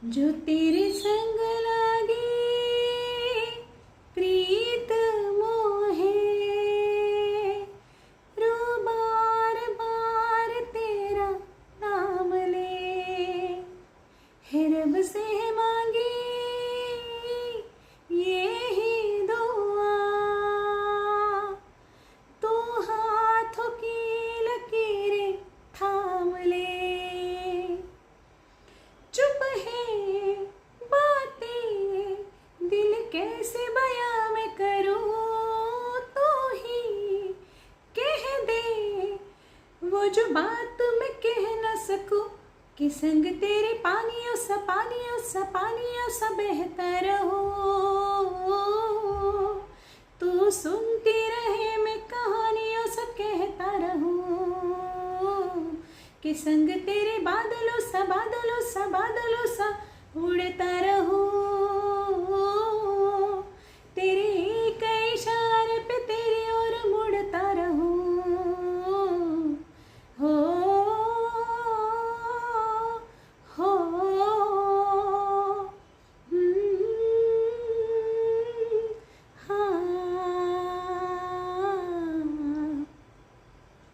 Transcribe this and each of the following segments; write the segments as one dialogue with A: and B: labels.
A: जो तेरे संग लागे प्रीत मोहे, रो बार बार तेरा नाम ले, है रब से मांगी ये ही दुआ, तू हाथों की लकीरें थाम ले। चुप है बातें दिल कैसे बयां मैं करूं, तो ही कह दे वो जो बात मैं कह न सकूं, कि संग तेरे पानियों सा बहता रहो, तू सुनती रहे मैं कहानियों सा कहता रहूं, कि संग तेरे बादलों सा उड़ता रहूं, तेरे एक इशारे पे तेरी ओर मुड़ता रहूं, हो हो हाँ।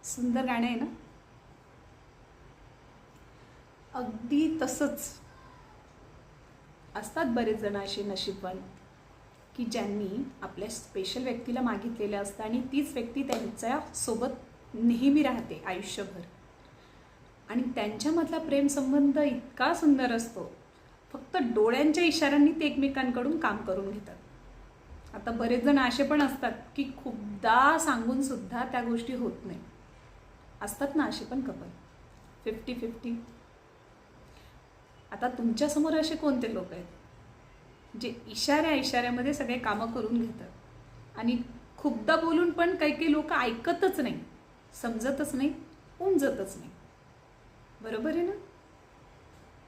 A: सुंदर गाणं आहे ना. अगदी तसंच असतात बरेच जण असे नशीबवान की ज्यांनी आपल्या स्पेशल व्यक्तीला मागितलेलं असतं आणि तीच व्यक्ती त्यांच्या सोबत नेहमी राहते आयुष्यभर, आणि त्यांच्यामधला प्रेमसंबंध इतका सुंदर असतो, फक्त डोळ्यांच्या इशाऱ्यांनी ते एकमेकांकडून काम करून घेतात. आता बरेच जण असे पण असतात की खूपदा सांगून सुद्धा त्या गोष्टी होत नाही. असतात ना असे पण कपल 50-50. आता तुमच्यासमोर असे कोणते लोक आहेत जे इशाऱ्यामध्ये सगळे कामं करून घेतात आणि खूपदा बोलून पण काही लोक ऐकतच नाही, समजतच नाही, उमजतच नाही. बरोबर आहे ना.